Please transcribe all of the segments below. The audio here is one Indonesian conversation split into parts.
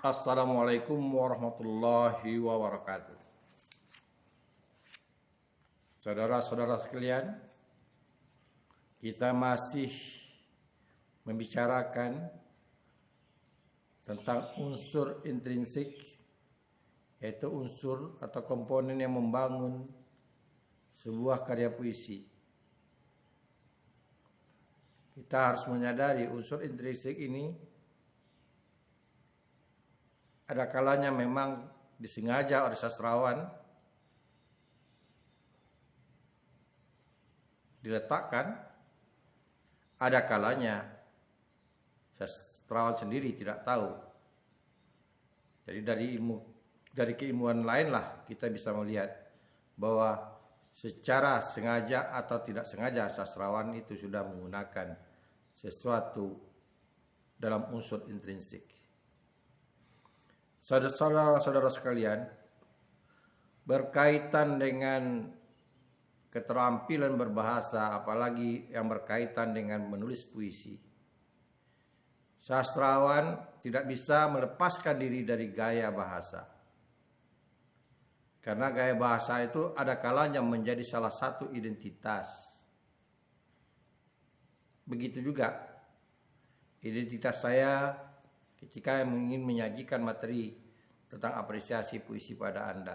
Assalamualaikum warahmatullahi wabarakatuh. Saudara-saudara sekalian, kita masih membicarakan tentang unsur intrinsik, yaitu unsur atau komponen yang membangun sebuah karya puisi. Kita harus menyadari unsur intrinsik ini ada kalanya memang disengaja oleh sastrawan diletakkan, ada kalanya sastrawan sendiri tidak tahu. Jadi dari keilmuan lainlah kita bisa melihat bahwa secara sengaja atau tidak sengaja sastrawan itu sudah menggunakan sesuatu dalam unsur intrinsik. Saudara-saudara sekalian, berkaitan dengan keterampilan berbahasa, apalagi yang berkaitan dengan menulis puisi, sastrawan tidak bisa melepaskan diri dari gaya bahasa. Karena gaya bahasa itu ada kalanya menjadi salah satu identitas. Begitu juga identitas saya ketika ingin menyajikan materi tentang apresiasi puisi pada Anda.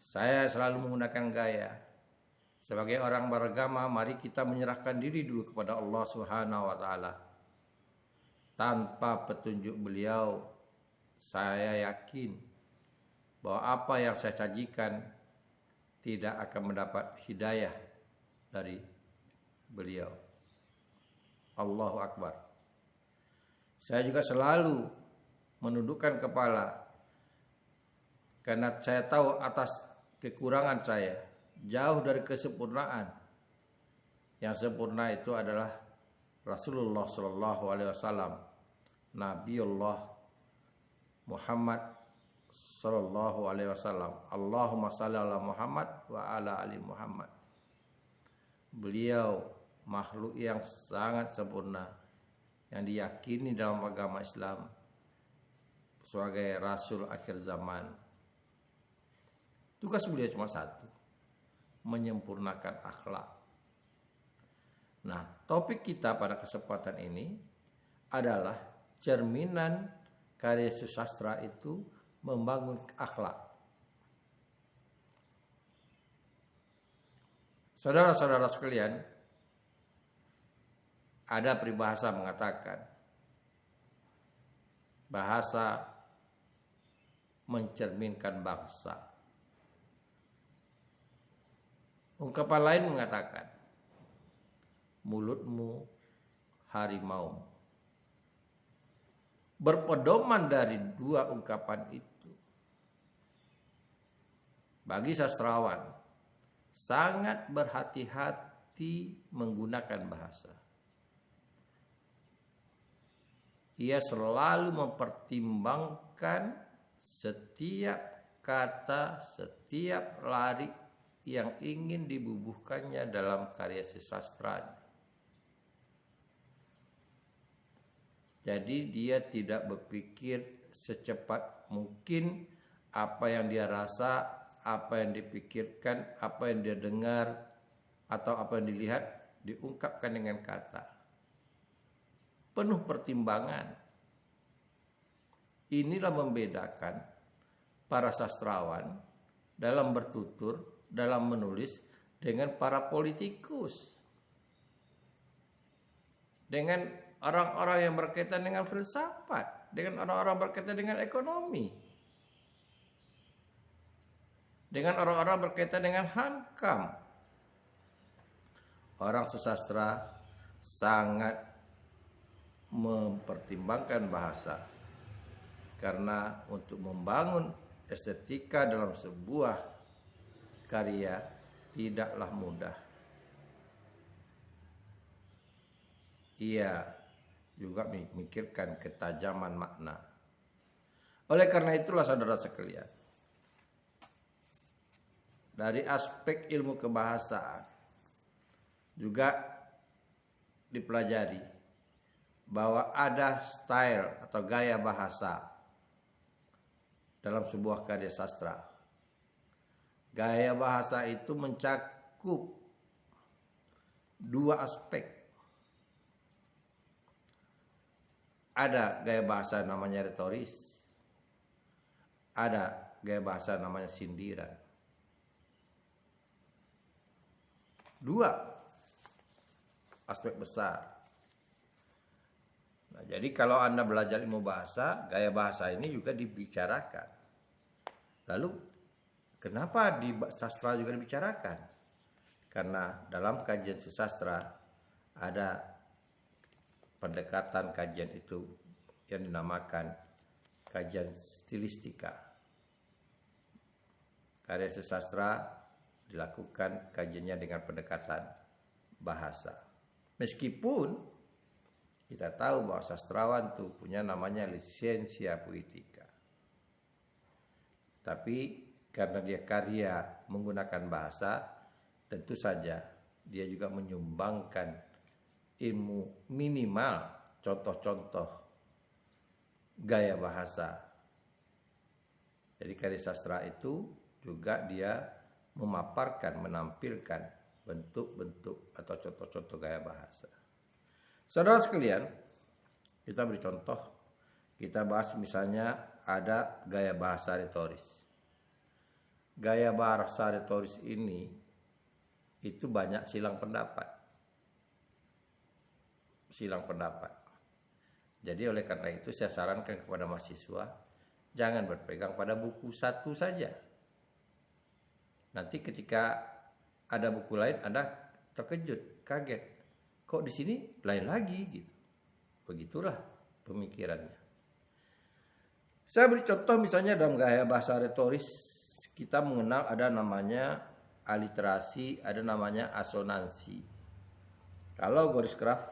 Saya selalu menggunakan gaya. Sebagai orang beragama, mari kita menyerahkan diri dulu kepada Allah Subhanahu wa taala. Tanpa petunjuk beliau, saya yakin bahwa apa yang saya sajikan tidak akan mendapat hidayah dari beliau. Allahu Akbar. Saya juga selalu menundukkan kepala karena saya tahu atas kekurangan saya, jauh dari kesempurnaan. Yang sempurna itu adalah Rasulullah Shallallahu Alaihi Wasallam, Nabiullah Muhammad Shallallahu Alaihi Wasallam. Allahumma shalli ala Muhammad wa ala ali Muhammad. Beliau makhluk yang sangat sempurna, yang diyakini dalam agama Islam sebagai Rasul akhir zaman. Tugas beliau cuma satu, menyempurnakan akhlak. Nah, topik kita pada kesempatan ini adalah cerminan karya sastra itu membangun akhlak. Saudara-saudara sekalian, ada peribahasa mengatakan bahasa mencerminkan bangsa. Ungkapan lain mengatakan mulutmu harimau. Berpedoman dari dua ungkapan itu, bagi sastrawan sangat berhati-hati menggunakan bahasa. Ia selalu mempertimbangkan setiap kata, setiap lirik yang ingin dibubuhkannya dalam karya sastra. Jadi dia tidak berpikir secepat mungkin apa yang dia rasa, apa yang dipikirkan, apa yang dia dengar, atau apa yang dilihat diungkapkan dengan kata. penuh pertimbangan. Inilah membedakan para sastrawan dalam bertutur, dalam menulis dengan para politikus. Dengan orang-orang yang berkaitan dengan filsafat, dengan orang-orang berkaitan dengan ekonomi, dengan orang-orang berkaitan dengan hankam. Orang sastra sangat mempertimbangkan bahasa, karena untuk membangun estetika dalam sebuah karya tidaklah mudah. Ia juga memikirkan ketajaman makna. Oleh karena itulah saudara sekalian, dari aspek ilmu kebahasaan juga dipelajari bahwa ada style atau gaya bahasa dalam sebuah karya sastra. Gaya bahasa itu mencakup dua aspek. Ada gaya bahasa namanya retoris, ada gaya bahasa namanya sindiran. Dua aspek besar. Nah, jadi kalau Anda belajar ilmu bahasa, gaya bahasa ini juga dibicarakan. Lalu kenapa di sastra juga dibicarakan? Karena dalam kajian sastra ada pendekatan kajian itu yang dinamakan kajian stilistika. Karya sastra dilakukan kajiannya dengan pendekatan bahasa. Meskipun kita tahu bahwa sastrawan itu punya namanya lisensia poetica. Tapi karena dia karya menggunakan bahasa, tentu saja dia juga menyumbangkan ilmu minimal, contoh-contoh gaya bahasa. Jadi karya sastra itu juga dia memaparkan, menampilkan bentuk-bentuk atau contoh-contoh gaya bahasa. Saudara sekalian, kita beri contoh. Kita bahas misalnya ada gaya bahasa retoris. Gaya bahasa retoris ini itu banyak silang pendapat. Jadi oleh karena itu saya sarankan kepada mahasiswa, jangan berpegang pada buku satu saja. Nanti ketika ada buku lain Anda terkejut, kaget. Kok di sini lain lagi gitu. Begitulah pemikirannya. Saya beri contoh misalnya dalam gaya bahasa retoris kita mengenal ada namanya aliterasi, ada namanya asonansi. Kalau Goris Craft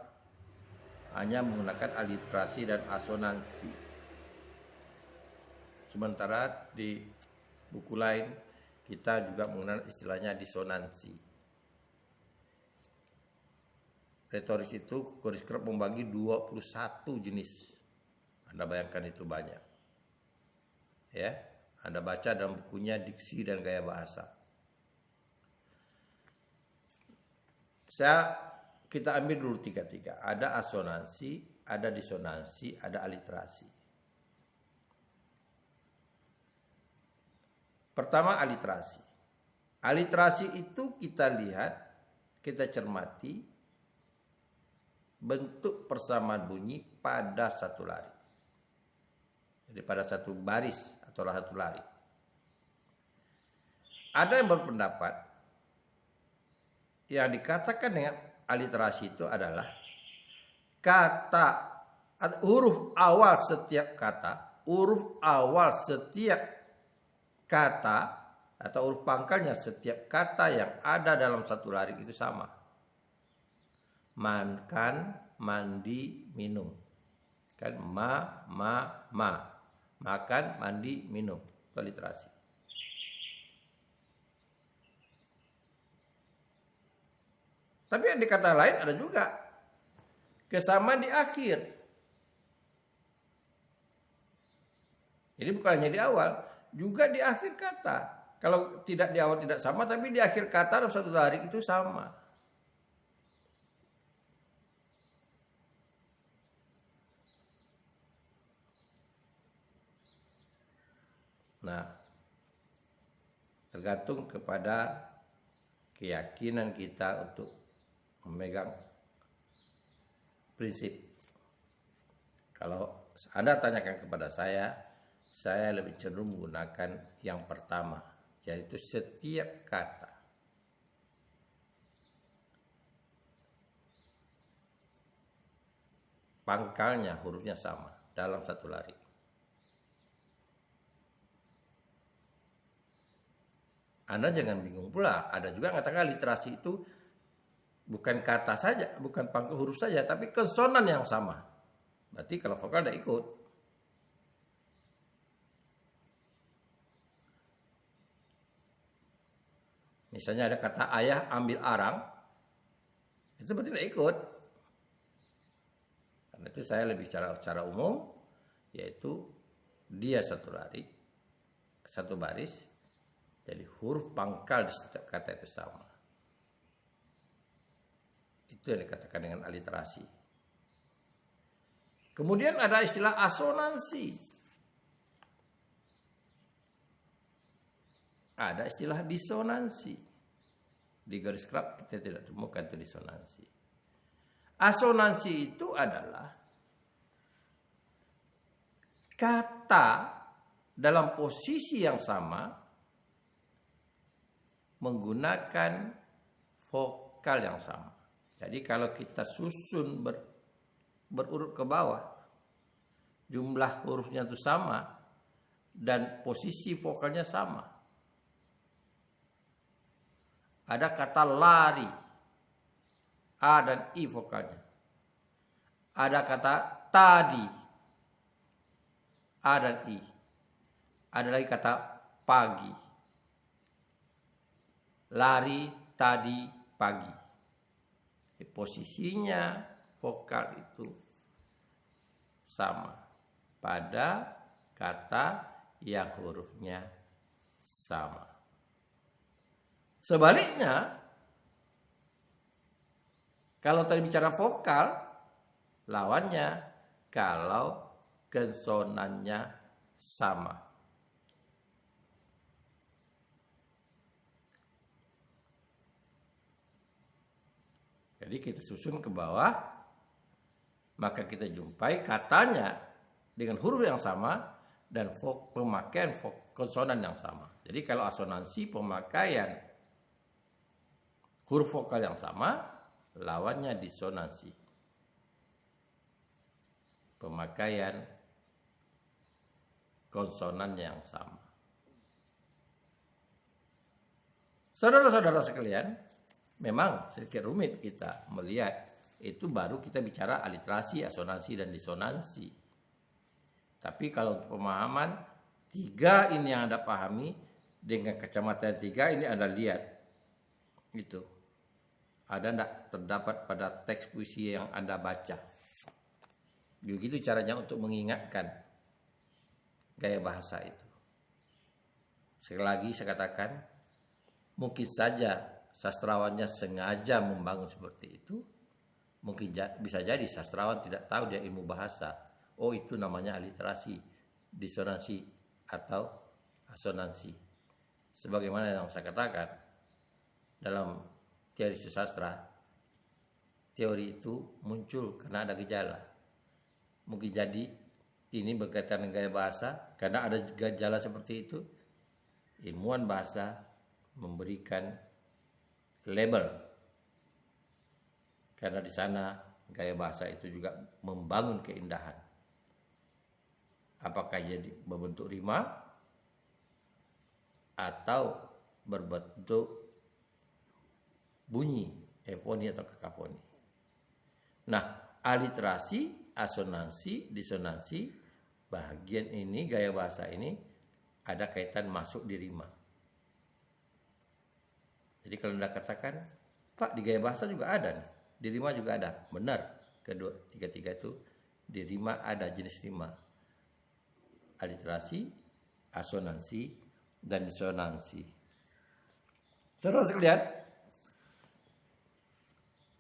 hanya menggunakan aliterasi dan asonansi. Sementara di buku lain kita juga mengenal istilahnya disonansi. Retoris itu Goris Craft membagi 21 jenis. Anda bayangkan itu banyak. Ya, Anda baca dalam bukunya Diksi dan Gaya Bahasa. Kita ambil dulu tiga-tiga. Ada asonansi, ada disonansi, ada aliterasi. Pertama aliterasi. Aliterasi itu kita lihat, kita cermati bentuk persamaan bunyi pada satu lari. Jadi pada satu baris atau satu lari. Ada yang berpendapat yang dikatakan dengan aliterasi itu adalah kata huruf awal setiap kata atau huruf pangkalnya setiap kata yang ada dalam satu lari itu sama. Makan, mandi, minum. Kan ma. Makan, mandi, minum. Itu aliterasi. Tapi di kata lain ada juga kesamaan di akhir. Jadi bukan hanya di awal, juga di akhir kata. Kalau tidak di awal tidak sama, tapi di akhir kata dalam satu lari itu sama. Nah, tergantung kepada keyakinan kita untuk memegang prinsip. Kalau Anda tanyakan kepada saya lebih cenderung menggunakan yang pertama, yaitu setiap kata pangkalnya hurufnya sama dalam satu lari. Anda jangan bingung pula, ada juga mengatakan literasi itu bukan kata saja, bukan pangkal huruf saja, tapi konsonan yang sama. Berarti kalau vokal tidak ikut. Misalnya ada kata ayah ambil arang, itu berarti tidak ikut. Karena itu saya lebih secara umum, yaitu dia satu lari, satu baris, jadi huruf pangkal di setiap kata itu sama. Itu yang dikatakan dengan aliterasi. Kemudian ada istilah asonansi. Ada istilah disonansi. Di garis kerap kita tidak temukan itu disonansi. Asonansi itu adalah kata dalam posisi yang sama menggunakan vokal yang sama. Jadi kalau kita susun berurut ke bawah, jumlah hurufnya itu sama dan posisi vokalnya sama. Ada kata lari, A dan I vokalnya. Ada kata tadi, A dan I. Ada lagi kata pagi. Lari, tadi, pagi. Posisinya vokal itu sama pada kata yang hurufnya sama. Sebaliknya, kalau tadi bicara vokal, lawannya kalau konsonannya sama. Jadi kita susun ke bawah, maka kita jumpai katanya dengan huruf yang sama dan pemakaian konsonan yang sama. Jadi kalau asonansi pemakaian huruf vokal yang sama, lawannya disonansi. Pemakaian konsonan yang sama. Saudara-saudara sekalian, memang sedikit rumit kita melihat. Itu baru kita bicara aliterasi, asonansi, dan disonansi. Tapi kalau untuk pemahaman, tiga ini yang Anda pahami, dengan kacamata tiga ini Anda lihat. Itu. Ada tidak terdapat pada teks puisi yang Anda baca. Begitu caranya untuk mengingatkan gaya bahasa itu. Sekali lagi saya katakan, mungkin saja sastrawannya sengaja membangun seperti itu. Mungkin bisa jadi sastrawan tidak tahu dia ilmu bahasa. Oh, itu namanya aliterasi, disonansi, atau asonansi. Sebagaimana yang saya katakan, dalam teori sastra, teori itu muncul karena ada gejala. Mungkin jadi ini berkaitan dengan gaya bahasa, karena ada gejala seperti itu. Ilmuwan bahasa memberikan label, karena di sana gaya bahasa itu juga membangun keindahan. Apakah jadi berbentuk rima atau berbentuk bunyi, efoni atau kakafoni. Nah, aliterasi, asonansi, disonansi, bagian ini gaya bahasa ini ada kaitan masuk di rima. Jadi kalau Anda katakan, Pak, di gaya bahasa juga ada nih, di rima juga ada. Benar, kedua tiga itu di rima ada jenis rima. Aliterasi, asonansi, dan disonansi. Saudara sekalian,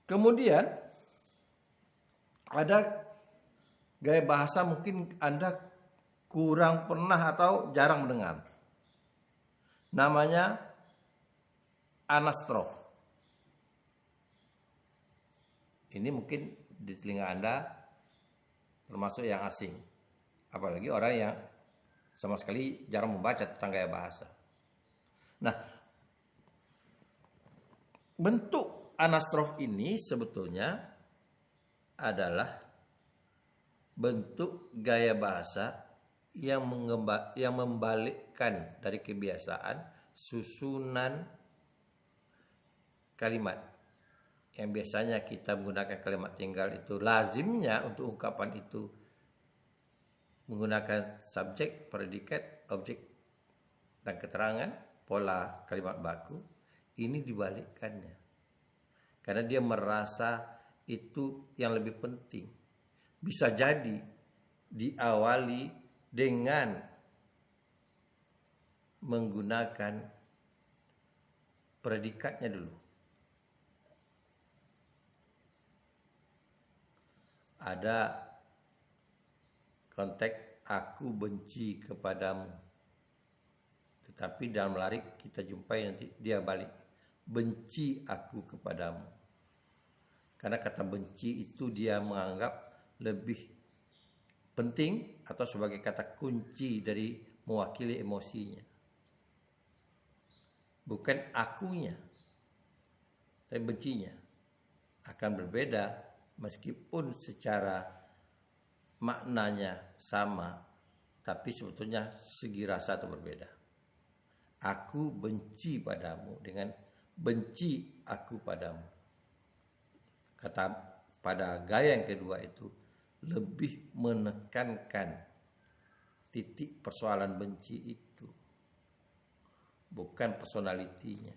kemudian ada gaya bahasa mungkin Anda kurang pernah atau jarang mendengar. namanya anastrof. Ini mungkin di telinga Anda termasuk yang asing. Apalagi orang yang sama sekali jarang membaca tentang gaya bahasa. Nah, bentuk anastrof ini sebetulnya adalah bentuk gaya bahasa yang membalikkan dari kebiasaan susunan kalimat. Yang biasanya kita menggunakan kalimat tunggal itu lazimnya untuk ungkapan itu menggunakan subjek, predikat, objek, dan keterangan, pola kalimat baku. Ini dibalikkannya. Karena dia merasa itu yang lebih penting. Bisa jadi diawali dengan menggunakan predikatnya dulu. Ada konteks aku benci kepadamu. Tetapi dalam larik kita jumpai nanti dia balik. Benci aku kepadamu. Karena kata benci itu dia menganggap lebih penting atau sebagai kata kunci dari mewakili emosinya. Bukan akunya, tapi bencinya. Akan berbeda meskipun secara maknanya sama, tapi sebetulnya segi rasa itu berbeda. Aku benci padamu dengan benci aku padamu. Kata pada gaya yang kedua itu lebih menekankan titik persoalan benci itu, bukan personalitinya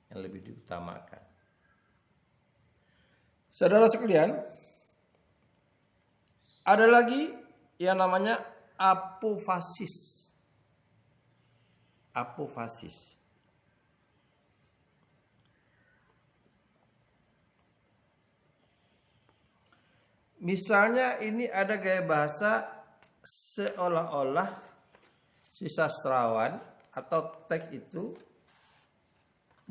yang lebih diutamakan. Saudara sekalian, ada lagi yang namanya apofasis. Apofasis. Misalnya ini ada gaya bahasa seolah-olah si sastrawan atau teks itu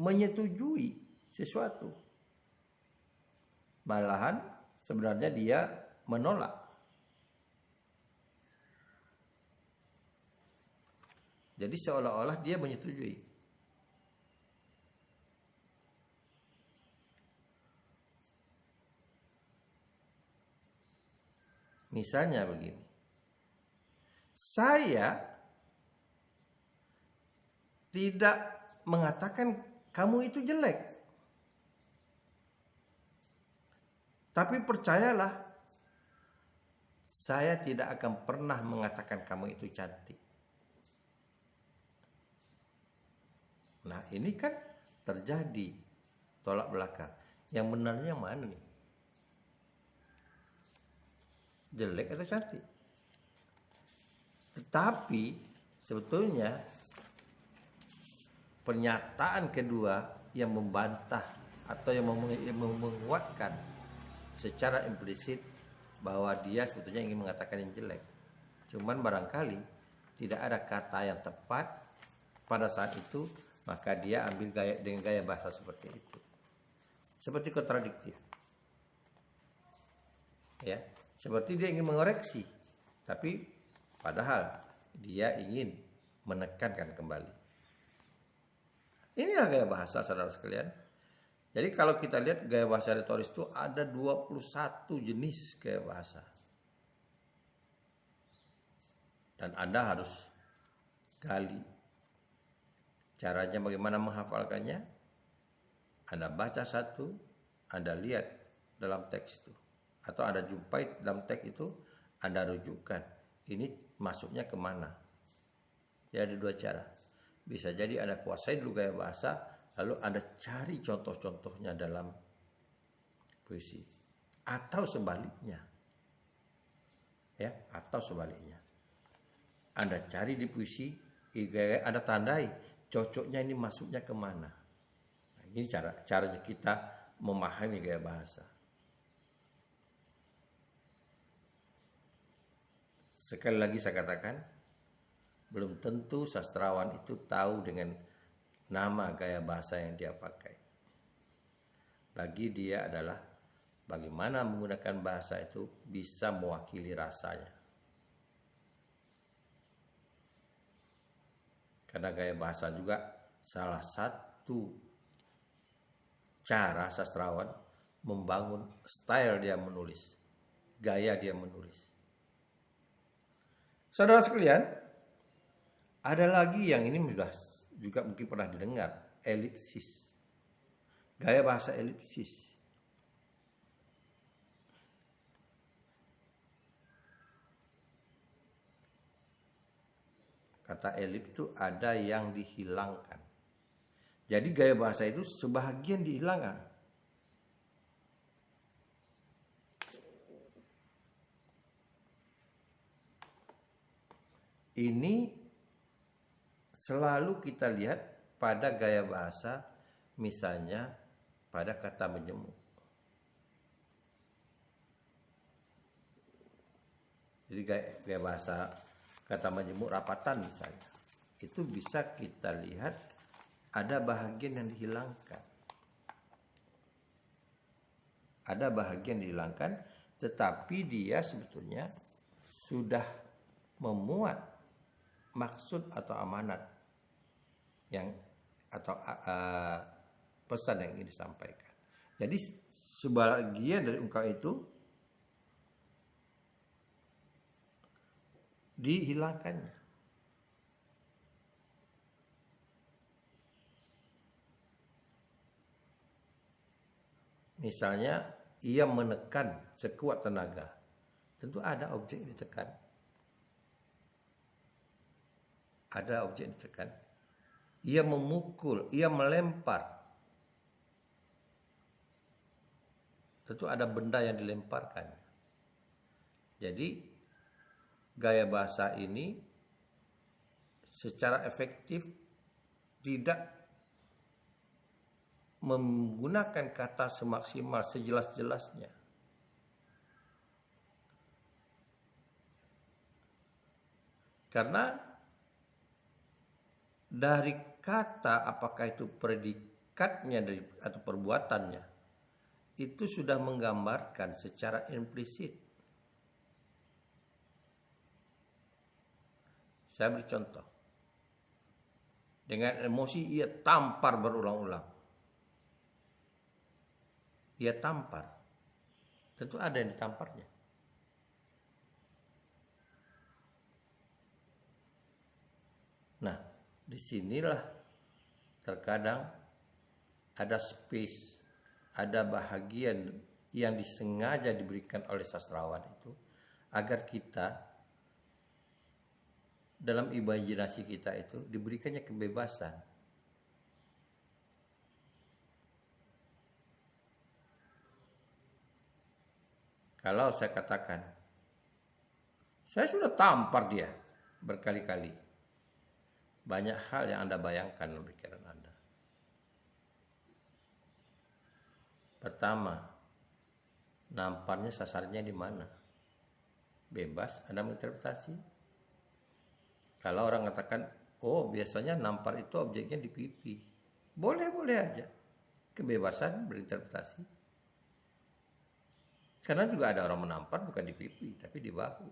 menyetujui sesuatu. Malahan sebenarnya dia menolak. Jadi seolah-olah dia menyetujui. Misalnya begini. Saya tidak mengatakan kamu itu jelek. Tapi percayalah, saya tidak akan pernah mengatakan kamu itu cantik. Nah, ini kan terjadi tolak belakang. Yang benarnya mana nih? Jelek atau cantik? Tetapi sebetulnya pernyataan kedua yang membantah atau yang menguatkan secara implisit bahwa dia sebetulnya ingin mengatakan yang jelek. Cuman barangkali tidak ada kata yang tepat pada saat itu, maka dia ambil dengan gaya bahasa seperti itu. Seperti kontradiktif. Ya, seperti dia ingin mengoreksi, tapi padahal dia ingin menekankan kembali. Inilah gaya bahasa, saudara sekalian. Jadi kalau kita lihat gaya bahasa retoris itu ada 21 jenis gaya bahasa. Dan Anda harus gali. Caranya bagaimana menghafalkannya? Anda baca satu, Anda lihat dalam teks itu. Atau Anda jumpai dalam teks itu, Anda rujukkan. Ini masuknya kemana? Jadi ada dua cara. Bisa jadi Anda kuasai dulu gaya bahasa, lalu Anda cari contoh-contohnya dalam puisi. Atau sebaliknya. Ya, atau sebaliknya. Anda cari di puisi, Anda tandai cocoknya ini masuknya kemana. Nah, ini caranya kita memahami gaya bahasa. Sekali lagi saya katakan, belum tentu sastrawan itu tahu dengan nama gaya bahasa yang dia pakai. Bagi dia adalah bagaimana menggunakan bahasa itu bisa mewakili rasanya. Karena gaya bahasa juga salah satu cara sastrawan membangun style dia menulis, gaya dia menulis. Saudara sekalian, ada lagi yang ini sudah juga mungkin pernah didengar, elipsis. Gaya bahasa elipsis. Kata elip itu ada yang dihilangkan. Jadi gaya bahasa itu sebahagian dihilangkan. Ini selalu kita lihat pada gaya bahasa, misalnya pada kata menjemuk. Jadi gaya bahasa kata menjemuk rapatan misalnya, itu bisa kita lihat ada bahagian yang dihilangkan. Ada bahagian dihilangkan, tetapi dia sebetulnya sudah memuat maksud atau amanat yang atau pesan yang ingin disampaikan. Jadi sebagian dari ungkapan itu dihilangkannya. Misalnya ia menekan sekuat tenaga, tentu ada objek yang ditekan. Ada objek yang ditekan. Ia memukul, ia melempar, tentu ada benda yang dilemparkan. Jadi gaya bahasa ini secara efektif tidak menggunakan kata semaksimal sejelas-jelasnya. Karena dari kata, apakah itu predikatnya atau perbuatannya, itu sudah menggambarkan secara implisit. Saya beri contoh. Dengan emosi ia tampar berulang-ulang. Ia tampar. Tentu ada yang ditamparnya. Nah, disinilah terkadang ada space, ada bahagian yang disengaja diberikan oleh sastrawan itu agar kita dalam imajinasi kita itu diberikannya kebebasan. Kalau saya katakan, saya sudah tampar dia berkali-kali. Banyak hal yang Anda bayangkan dalam pikiran Anda. Pertama, namparnya sasarnya di mana? Bebas Anda menginterpretasi. Kalau orang katakan, oh biasanya nampar itu objeknya di pipi. Boleh-boleh aja. Kebebasan berinterpretasi. Karena juga ada orang menampar bukan di pipi, tapi di bahu.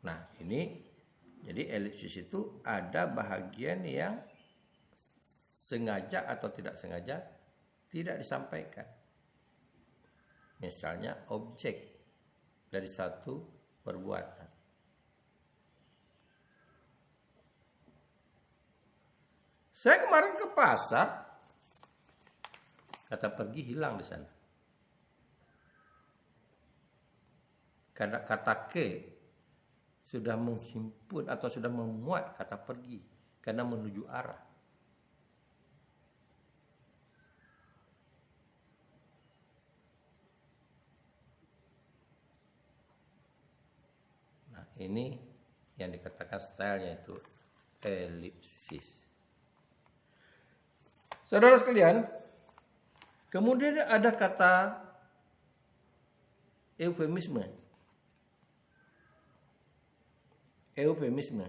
Nah ini, jadi elipsis itu ada bahagian yang sengaja atau tidak sengaja tidak disampaikan. Misalnya objek dari satu perbuatan. Saya kemarin ke pasar, kata pergi hilang di sana. Karena kata ke sudah menghimpun atau sudah memuat kata pergi karena menuju arah. Ini yang dikatakan stylenya itu elipsis. Saudara sekalian, kemudian ada kata eufemisme. Eufemisme.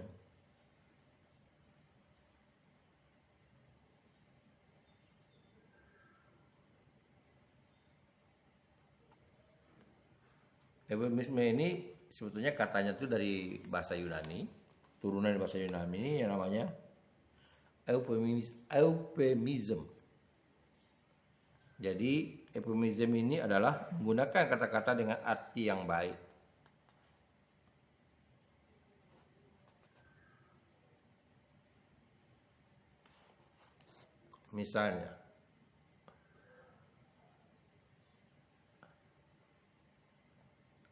Eufemisme ini sebetulnya katanya itu dari bahasa Yunani, turunan dari bahasa Yunani yang namanya eufemism. Jadi eufemism ini adalah menggunakan kata-kata dengan arti yang baik. Misalnya,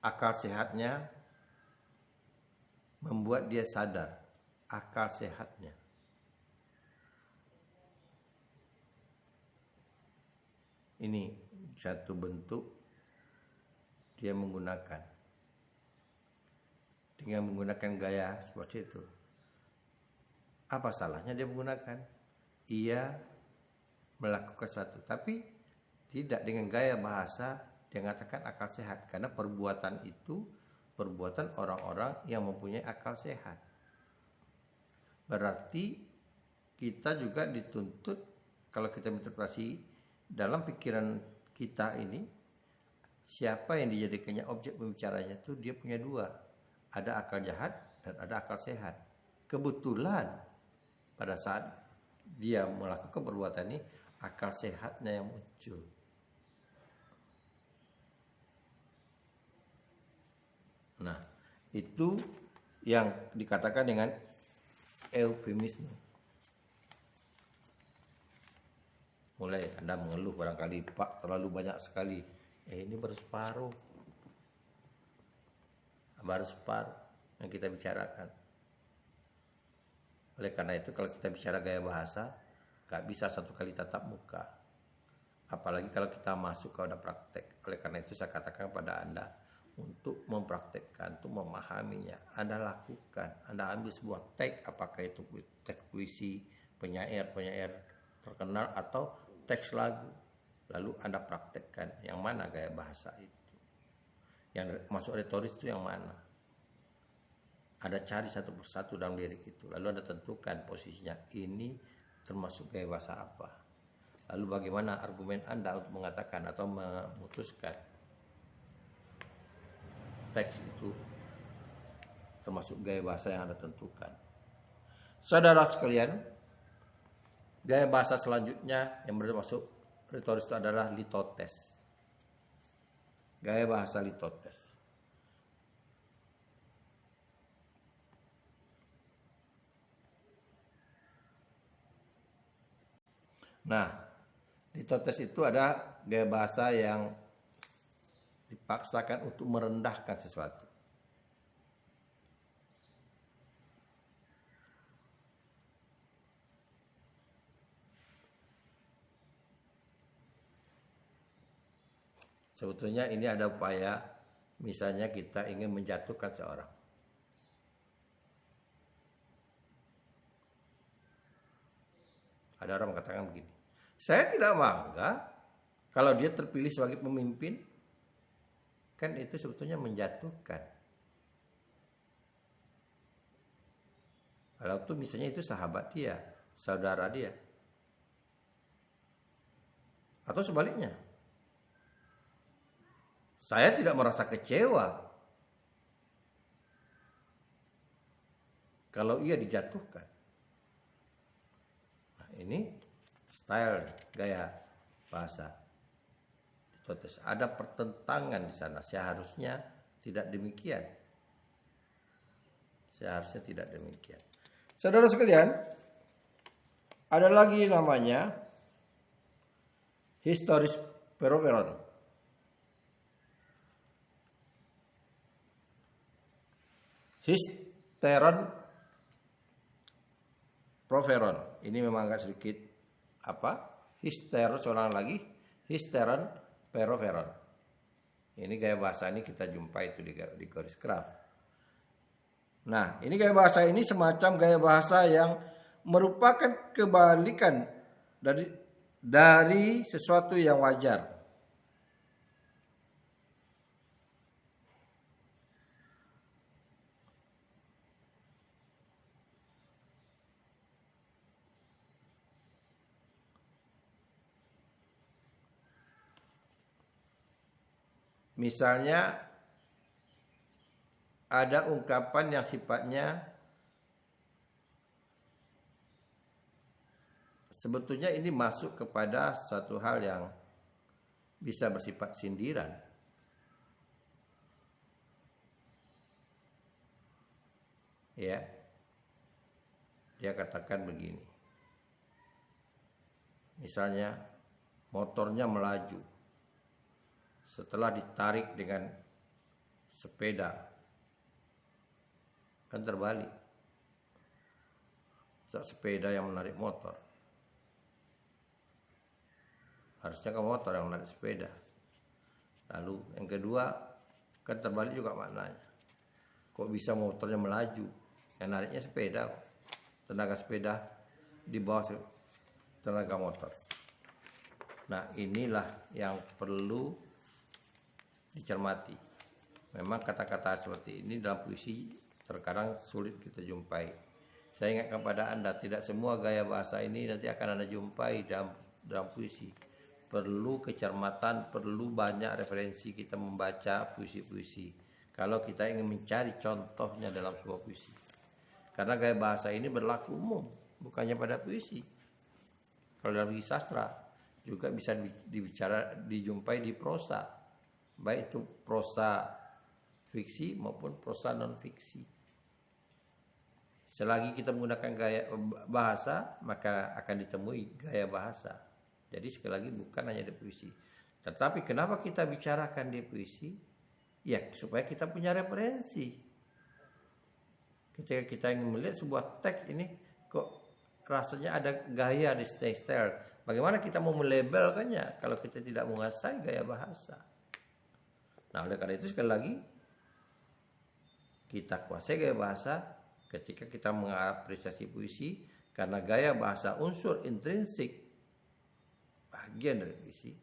akal sehatnya membuat dia sadar. Akal sehatnya. Ini satu bentuk dia menggunakan. Dengan menggunakan gaya seperti itu. Apa salahnya dia menggunakan? Ia melakukan sesuatu, tapi tidak dengan gaya bahasa dia mengatakan akal sehat, karena perbuatan itu perbuatan orang-orang yang mempunyai akal sehat. Berarti kita juga dituntut, kalau kita interpretasi dalam pikiran kita ini, siapa yang dijadikannya objek pembicaranya itu dia punya dua, ada akal jahat dan ada akal sehat. Kebetulan pada saat dia melakukan perbuatan ini, akal sehatnya yang muncul. Nah, itu yang dikatakan dengan eufemisme. Mulai Anda mengeluh barangkali, Pak terlalu banyak sekali. Ini baru separuh. Baru separuh yang kita bicarakan. Oleh karena itu kalau kita bicara gaya bahasa, gak bisa satu kali tatap muka. Apalagi kalau kita masuk kepada praktek. Oleh karena itu saya katakan pada Anda, untuk mempraktekkan, untuk memahaminya, Anda lakukan. Anda ambil sebuah teks, apakah itu teks puisi, penyair terkenal, atau teks lagu. Lalu Anda praktekkan, yang mana gaya bahasa itu. Yang masuk retoris itu yang mana. Anda cari satu persatu dalam diri itu. Lalu Anda tentukan posisinya, ini termasuk gaya bahasa apa. Lalu bagaimana argumen Anda untuk mengatakan atau memutuskan teks itu termasuk gaya bahasa yang Anda tentukan. Saudara sekalian, gaya bahasa selanjutnya yang bermasuk retoris itu adalah litotes. Gaya bahasa litotes. Nah, litotes itu ada gaya bahasa yang dipaksakan untuk merendahkan sesuatu. Sebetulnya ini ada upaya, misalnya kita ingin menjatuhkan seorang. Ada orang mengatakan begini, saya tidak bangga kalau dia terpilih sebagai pemimpin. Kan itu sebetulnya menjatuhkan. Kalau itu misalnya itu sahabat dia, saudara dia. Atau sebaliknya. Saya tidak merasa kecewa kalau ia dijatuhkan. Nah, ini style gaya bahasa. Ada pertentangan di sana. Seharusnya tidak demikian. Seharusnya tidak demikian. Saudara sekalian, ada lagi namanya historis peroveron. Histeron proveron. Ini memang agak sedikit histeron, seorang lagi histeron peroveron. Ini gaya bahasa ini kita jumpai itu di garis graf. Nah, ini gaya bahasa ini semacam gaya bahasa yang merupakan kebalikan dari sesuatu yang wajar. Misalnya ada ungkapan yang sifatnya sebetulnya ini masuk kepada satu hal yang bisa bersifat sindiran. Ya. Dia katakan begini. Misalnya motornya melaju. Setelah ditarik dengan sepeda, kan terbalik. Sepeda yang menarik motor. Harusnya kan motor yang menarik sepeda. Lalu yang kedua, kan terbalik juga maknanya. Kok bisa motornya melaju? Yang nariknya sepeda. Tenaga sepeda di bawah tenaga motor. Nah, inilah yang perlu dicermati. Memang kata-kata seperti ini dalam puisi terkadang sulit kita jumpai. Saya ingatkan kepada Anda, tidak semua gaya bahasa ini nanti akan Anda jumpai dalam puisi. Perlu kecermatan, perlu banyak referensi kita membaca puisi-puisi. Kalau kita ingin mencari contohnya dalam sebuah puisi. Karena gaya bahasa ini berlaku umum, bukannya pada puisi. Kalau dalam sastra juga bisa dijumpai di prosa. Baik itu prosa fiksi maupun prosa non-fiksi. Selagi kita menggunakan gaya bahasa, maka akan ditemui gaya bahasa. Jadi sekali lagi bukan hanya di puisi. Tetapi kenapa kita bicarakan di puisi? Ya, supaya kita punya referensi. Ketika kita ingin melihat sebuah teks ini, kok rasanya ada gaya di style. Bagaimana kita mau melabelkannya kalau kita tidak menguasai gaya bahasa? Nah, oleh karena itu sekali lagi, kita kuasai gaya bahasa ketika kita mengapresiasi puisi, karena gaya bahasa unsur intrinsik bagian dari puisi,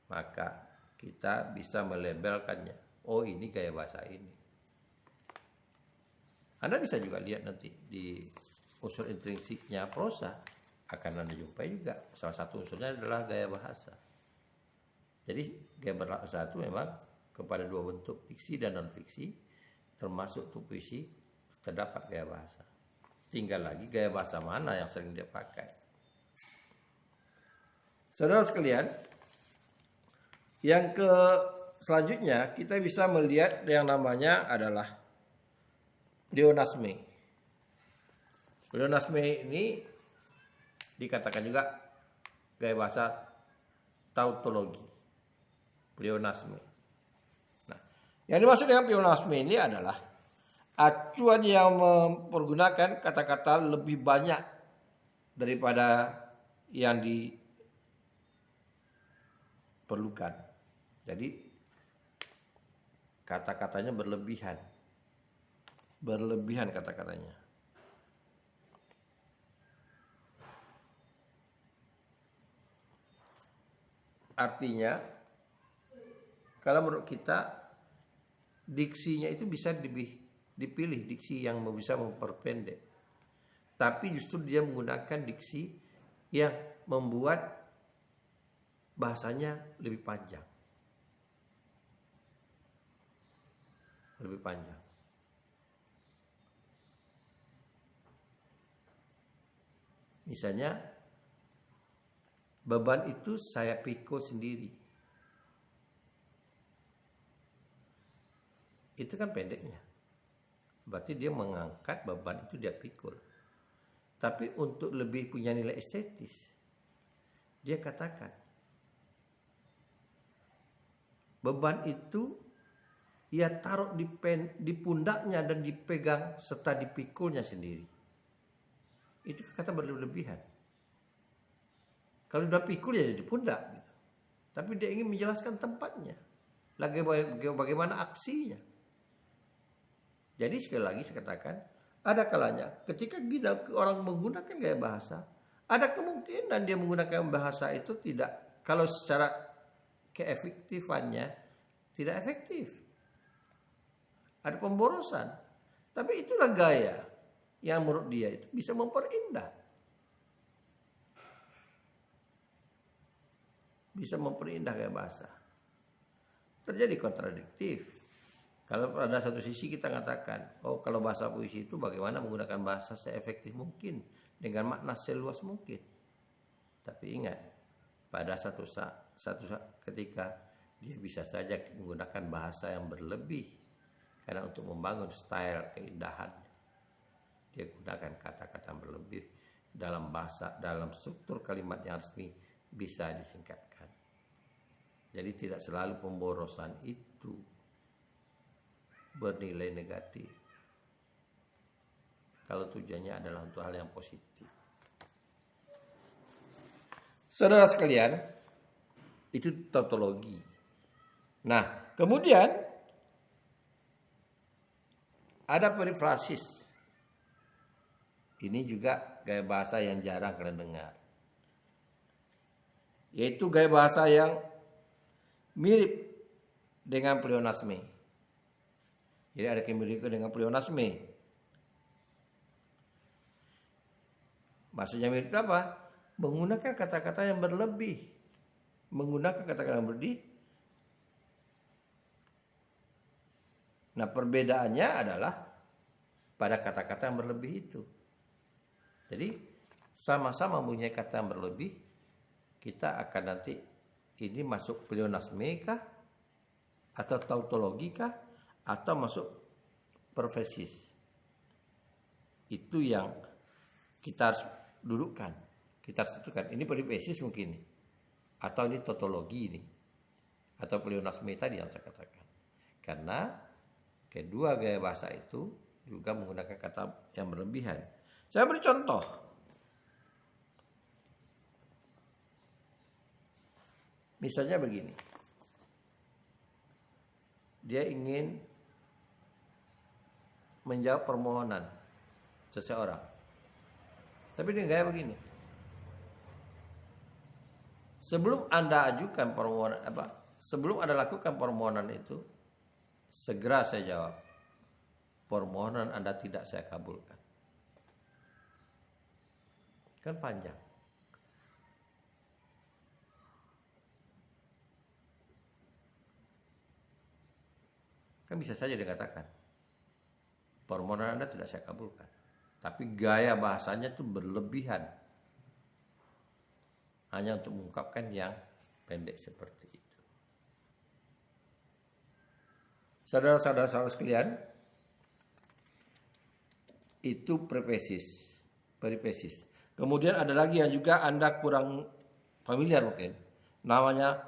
maka kita bisa melabelkannya. Oh, ini gaya bahasa ini. Anda bisa juga lihat nanti di unsur intrinsiknya prosa, akan Anda jumpai juga salah satu unsurnya adalah gaya bahasa. Jadi gaya bahasa itu memang kepada dua bentuk, fiksi dan non fiksi, termasuk tuh puisi terdapat gaya bahasa. Tinggal lagi gaya bahasa mana yang sering dia pakai. Saudara sekalian, yang selanjutnya kita bisa melihat yang namanya adalah pleonasme. Pleonasme ini dikatakan juga gaya bahasa tautologi. Pleonasme. Nah, yang dimaksud dengan pleonasme ini adalah acuan yang mempergunakan kata-kata lebih banyak daripada yang diperlukan. Jadi kata-katanya berlebihan. Berlebihan kata-katanya. Artinya, kalau menurut kita, diksinya itu bisa dipilih diksi yang bisa memperpendek. Tapi justru dia menggunakan diksi yang membuat bahasanya lebih panjang. Lebih panjang. Misalnya, beban itu saya pikul sendiri. Itu kan pendeknya. Berarti dia mengangkat beban itu dia pikul. Tapi untuk lebih punya nilai estetis, dia katakan, beban itu ia taruh di pundaknya dan dipegang serta dipikulnya sendiri. Itu kata berlebihan. Kalau sudah pikul ya di pundak gitu. Tapi dia ingin menjelaskan tempatnya. Bagaimana aksinya. Jadi sekali lagi saya katakan, ada kalanya ketika orang menggunakan gaya bahasa, ada kemungkinan dia menggunakan bahasa itu tidak, kalau secara keefektifannya tidak efektif. Ada pemborosan. Tapi itulah gaya yang menurut dia itu bisa memperindah. Bisa memperindah gaya bahasa. terjadi kontradiktif. Kalau pada satu sisi kita mengatakan, oh kalau bahasa puisi itu bagaimana menggunakan bahasa seefektif mungkin dengan makna seluas mungkin. Tapi ingat, pada satu saat ketika dia bisa saja menggunakan bahasa yang berlebih karena untuk membangun style keindahan, dia gunakan kata-kata berlebih dalam bahasa, dalam struktur kalimat yang resmi bisa disingkatkan. Jadi tidak selalu pemborosan itu bernilai negatif kalau tujuannya adalah untuk hal yang positif. Saudara sekalian, itu tautologi. Nah, kemudian ada perifrasis. Ini juga gaya bahasa yang jarang kalian dengar. Yaitu gaya bahasa yang mirip dengan pleonasme. Jadi ada kemiripan dengan pleonasme. Maksudnya mirip apa? Menggunakan kata-kata yang berlebih. Menggunakan kata-kata yang berlebih. Nah, perbedaannya adalah pada kata-kata yang berlebih itu. Jadi sama-sama mempunyai kata yang berlebih, kita akan nanti ini masuk pleonasme kah? Atau tautologi kah? Atau masuk perifrasis. Itu yang kita harus dudukkan. Kita harus tentukan. Ini perifrasis mungkin. Atau ini tautologi ini. Atau pleonasme tadi yang saya katakan. Karena kedua gaya bahasa itu juga menggunakan kata yang berlebihan. Saya beri contoh. Misalnya begini. Dia ingin menjawab permohonan seseorang. Tapi dia gaya begini. Sebelum Anda ajukan permohonan sebelum Anda lakukan permohonan itu, segera saya jawab. Permohonan Anda tidak saya kabulkan. Kan panjang. Kan bisa saja dikatakan permohonan Anda tidak saya kabulkan. Tapi gaya bahasanya itu berlebihan. Hanya untuk mengungkapkan yang pendek seperti itu. Saudara-saudara sekalian, itu perifrasis. Kemudian ada lagi yang juga Anda kurang familiar mungkin. Namanya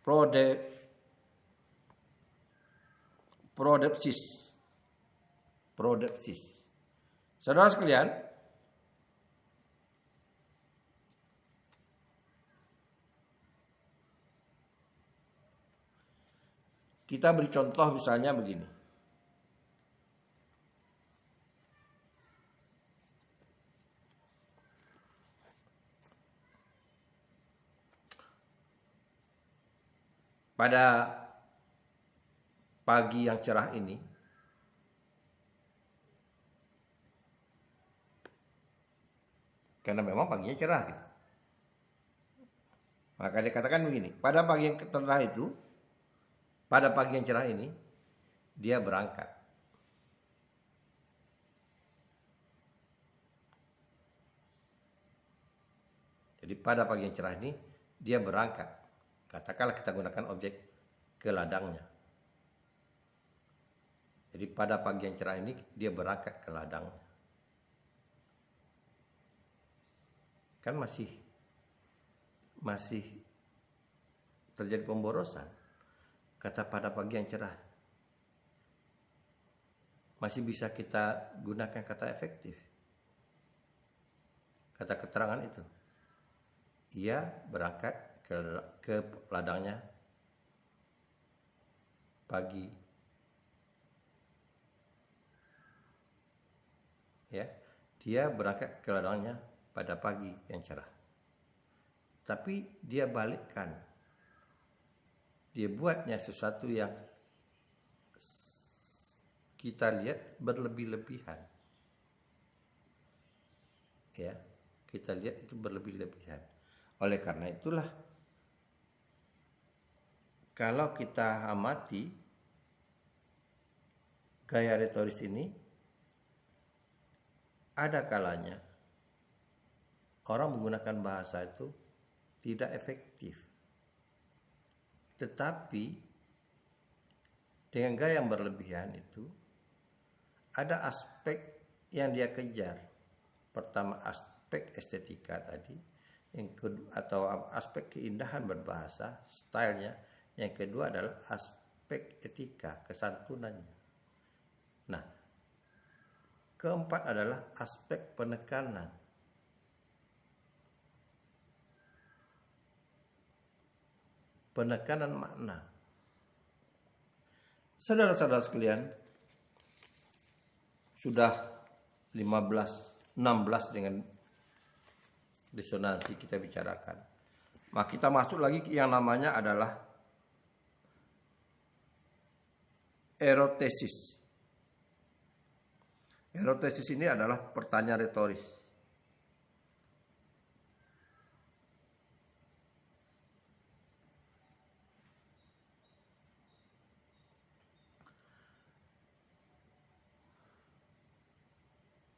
prodepsis. Saudara sekalian, kita beri contoh misalnya begini. Pada pagi yang cerah ini, karena memang paginya cerah gitu. Maka dikatakan begini, pada pagi yang cerah itu, pada pagi yang cerah ini, dia berangkat. Jadi pada pagi yang cerah ini, dia berangkat. Katakanlah kita gunakan objek ke ladangnya. Jadi pada pagi yang cerah ini, dia berangkat ke ladangnya. Kan masih terjadi pemborosan. Kata pada pagi yang cerah. Masih bisa kita gunakan kata efektif. Kata keterangan itu. Ia berangkat ke ladangnya pagi. Ya, dia berangkat ke ladangnya pada pagi yang cerah. Tapi dia balikkan. Dia buatnya sesuatu yang kita lihat berlebih-lebihan. Ya, kita lihat itu berlebih-lebihan. Oleh karena itulah kalau kita amati gaya retoris ini, ada kalanya orang menggunakan bahasa itu tidak efektif. Tetapi dengan gaya yang berlebihan itu ada aspek yang dia kejar. Pertama aspek estetika tadi, yang kedua atau aspek keindahan berbahasa, stylenya. Yang kedua adalah aspek etika, kesantunannya. Nah, keempat adalah aspek penekanan. Penekanan makna. Saudara-saudara sekalian, sudah 16 dengan disonansi kita bicarakan. Maka kita masuk lagi yang namanya adalah erotesis. Erotesis ini adalah pertanyaan retoris.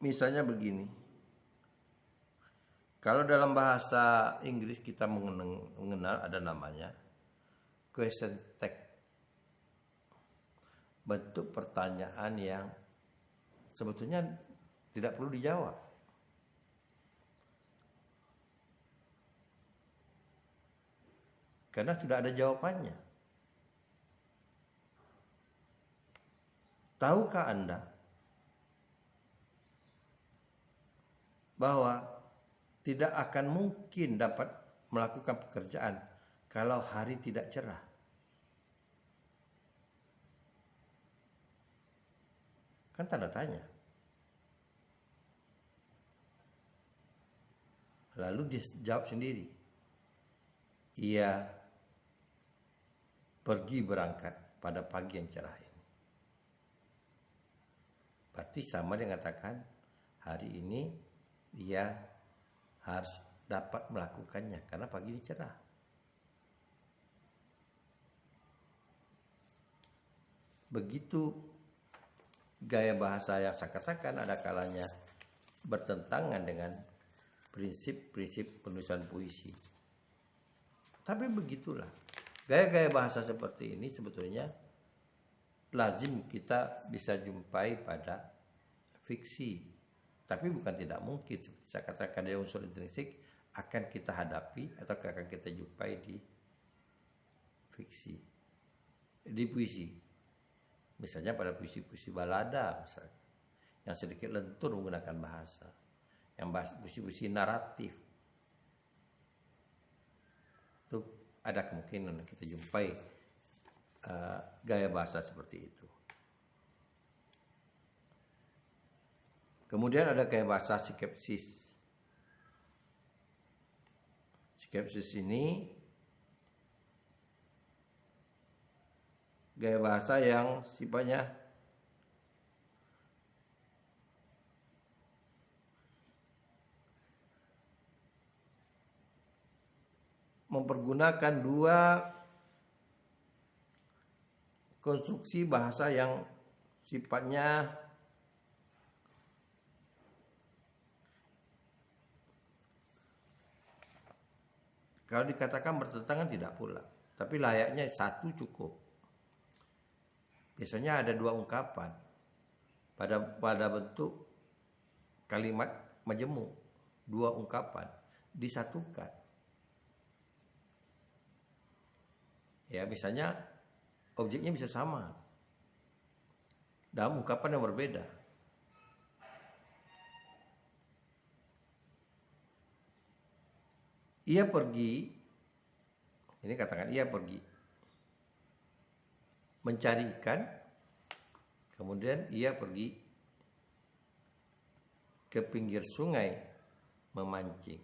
Misalnya begini. Kalau dalam bahasa Inggris kita mengenal ada namanya question tag. Bentuk pertanyaan yang sebetulnya tidak perlu dijawab. Karena sudah ada jawabannya. Tahukah Anda bahwa tidak akan mungkin dapat melakukan pekerjaan kalau hari tidak cerah? Kan tanda tanya. Lalu dia jawab sendiri. Ia pergi berangkat pada pagi yang cerah ini. Berarti sama dia mengatakan hari ini dia harus dapat melakukannya karena pagi ini cerah. Begitu gaya bahasa yang saya katakan ada kalanya bertentangan dengan prinsip-prinsip penulisan puisi. Tapi begitulah. Gaya-gaya bahasa seperti ini sebetulnya lazim kita bisa jumpai pada fiksi. Tapi bukan tidak mungkin, seperti saya katakan dari unsur intrinsik akan kita hadapi atau akan kita jumpai di fiksi, di puisi. Misalnya pada puisi-puisi balada misalnya, yang sedikit lentur menggunakan bahasa, yang puisi-puisi naratif. Itu ada kemungkinan kita jumpai gaya bahasa seperti itu. Kemudian ada gaya bahasa skepsis. Skepsis ini gaya bahasa yang sifatnya mempergunakan dua konstruksi bahasa yang sifatnya kalau dikatakan bertentangan tidak pula, tapi layaknya satu cukup. Biasanya ada dua ungkapan pada bentuk kalimat majemuk, dua ungkapan disatukan. Ya, misalnya objeknya bisa sama dalam ungkapan yang berbeda. Ia pergi, ini katakan ia pergi mencari ikan, kemudian ia pergi ke pinggir sungai memancing.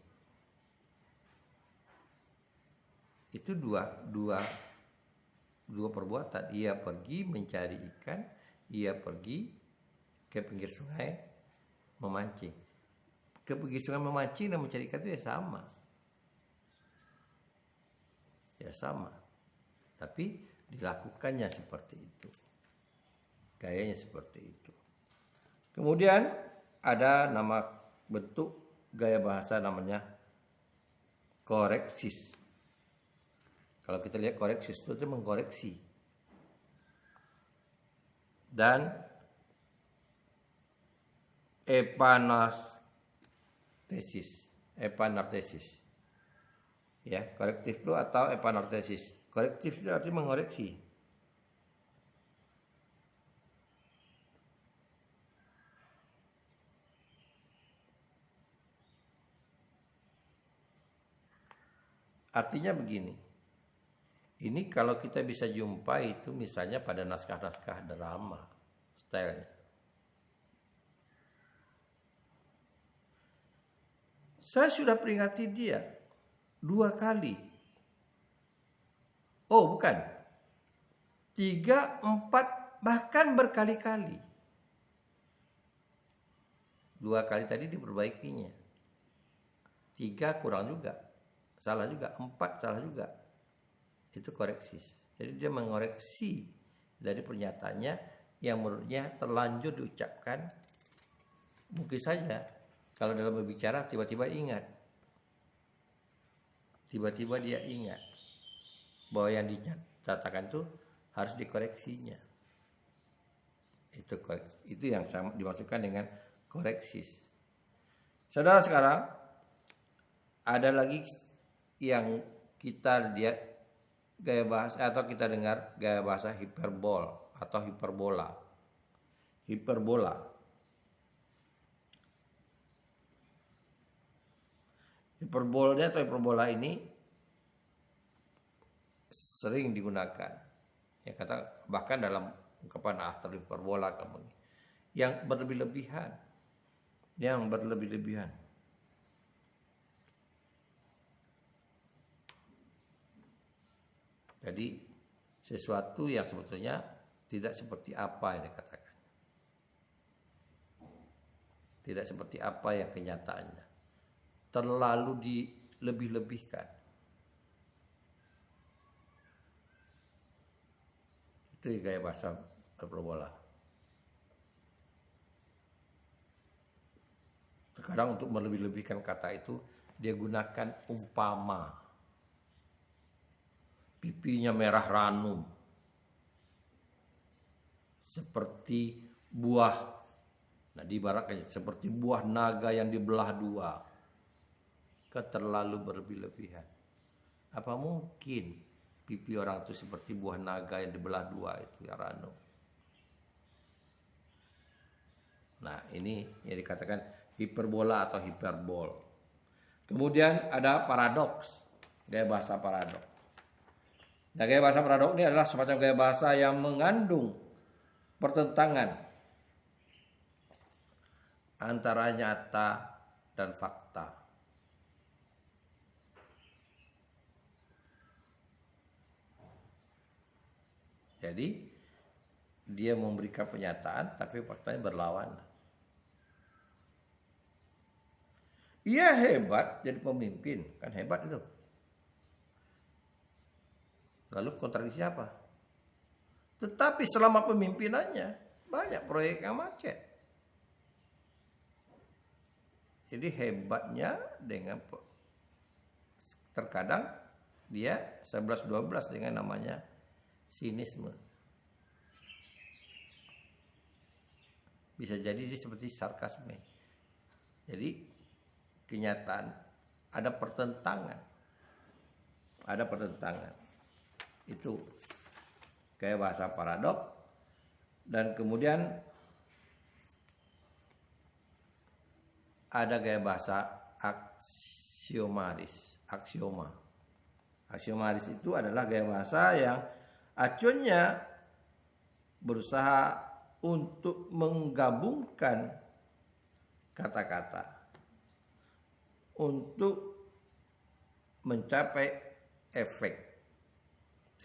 Itu dua perbuatan. Ia pergi mencari ikan, ia pergi ke pinggir sungai memancing. Ke pinggir sungai memancing dan mencari ikan itu ya sama. Ya sama. tapi dilakukannya seperti itu. Gayanya seperti itu. Kemudian ada nama bentuk gaya bahasa namanya koreksis. Kalau kita lihat koreksis itu mengkoreksi. Dan epanartesis. Ya, korektif itu atau epanartesis. Korektif itu artinya mengoreksi. Artinya begini. Ini kalau kita bisa jumpa itu misalnya pada naskah-naskah drama stylenya. Saya sudah peringati dia 2 kali. Oh, bukan. 3, 4, bahkan berkali-kali. 2 kali tadi diperbaikinya. 3 kurang juga. Salah juga. 4 salah juga. Itu koreksis. Jadi dia mengoreksi dari pernyataannya yang menurutnya terlanjur diucapkan. Mungkin saja kalau dalam berbicara tiba-tiba ingat. Tiba-tiba dia ingat bahwa yang dikatakan itu harus dikoreksinya. Itu yang dimaksudkan dengan koreksis. Saudara sekarang ada lagi yang kita lihat gaya bahasa atau kita dengar gaya bahasa hiperbol atau hiperbola. Hiperbola. Hiperbolnya atau hiperbola ini sering digunakan. Ya kata bahkan dalam ungkapan hiperbola kamu ini yang berlebih-lebihan. Yang berlebih-lebihan. Jadi sesuatu yang sebetulnya tidak seperti apa yang dikatakan. Tidak seperti apa yang kenyataannya. Terlalu dilebih-lebihkan. Itu gaya bahasa hiperbola. Terkadang untuk melebih-lebihkan kata itu dia gunakan umpama. Pipinya merah ranum. Seperti buah. Nah, diibaratkan seperti buah naga yang dibelah 2. Terlalu berlebih-lebihan. Apa mungkin pipi orang itu seperti buah naga yang dibelah 2 itu ya ranum. Nah, ini yang dikatakan hiperbola atau hiperbol. Kemudian ada paradoks. Gaya bahasa paradoks. Nah, gaya bahasa paradoks ini adalah semacam gaya bahasa yang mengandung pertentangan antara nyata dan fakta. Jadi dia memberikan pernyataan tapi faktanya berlawanan. Ia hebat jadi pemimpin, kan hebat itu. Lalu kontradiksi apa? Tetapi selama pemimpinannya banyak proyek yang macet. Jadi hebatnya dengan terkadang dia 11-12 dengan namanya sinisme. Bisa jadi dia seperti sarkasme. Jadi kenyataan ada pertentangan. Ada pertentangan. Itu gaya bahasa paradok. Dan kemudian ada gaya bahasa aksiomaris. Aksioma. Aksiomaris itu adalah gaya bahasa yang acuannya berusaha untuk menggabungkan kata-kata untuk mencapai efek.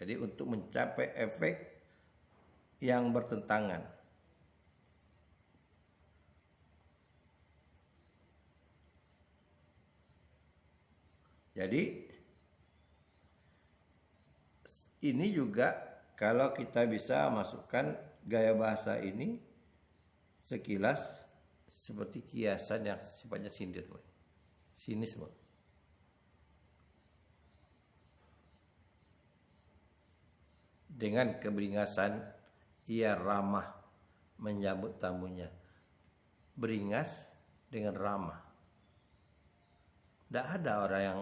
Jadi untuk mencapai efek yang bertentangan. Jadi ini juga kalau kita bisa masukkan gaya bahasa ini sekilas seperti kiasan yang sifatnya sindir, sinis, dengan keberingasan ia ramah menyambut tamunya. Beringas dengan ramah. Tidak ada orang yang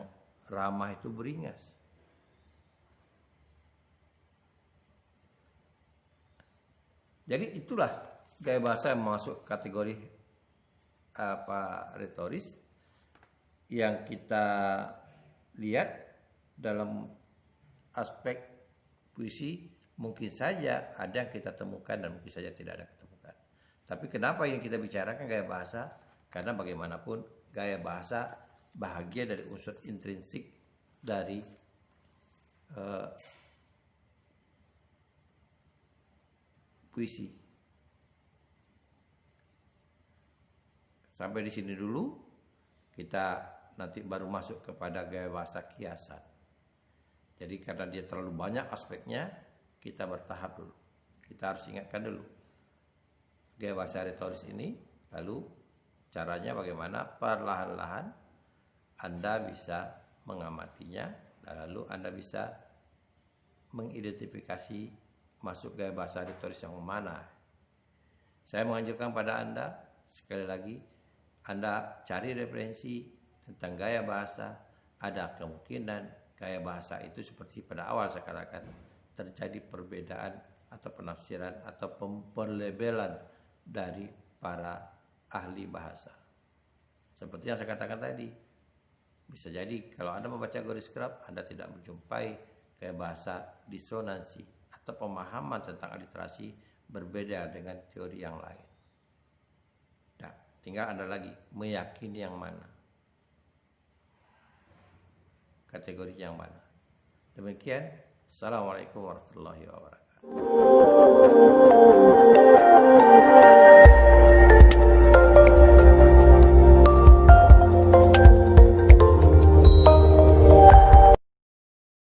ramah itu beringas. Jadi itulah gaya bahasa yang masuk kategori retoris yang kita lihat dalam aspek puisi. Mungkin saja ada yang kita temukan dan mungkin saja tidak ada ketemukan. Tapi kenapa yang kita bicarakan gaya bahasa? Karena bagaimanapun gaya bahasa bahagia dari unsur intrinsik dari puisi. Sampai di sini dulu, kita nanti baru masuk kepada gaya bahasa kiasan. Jadi karena dia terlalu banyak aspeknya, kita bertahap dulu. Kita harus ingatkan dulu gaya bahasa retoris ini, lalu caranya bagaimana perlahan-lahan Anda bisa mengamatinya, lalu Anda bisa mengidentifikasi masuk gaya bahasa retoris yang mana. Saya menganjurkan pada Anda, sekali lagi, Anda cari referensi tentang gaya bahasa. Ada kemungkinan gaya bahasa itu seperti pada awal saya katakan, terjadi perbedaan atau penafsiran atau pemperlebelan dari para ahli bahasa. Seperti yang saya katakan tadi, bisa jadi kalau Anda membaca Goris Kerap, Anda tidak menjumpai gaya bahasa disonansi atau pemahaman tentang aliterasi berbeda dengan teori yang lain. Nah, tinggal Anda lagi meyakini yang mana, kategori yang mana. Demikian. Assalamualaikum warahmatullahi wabarakatuh.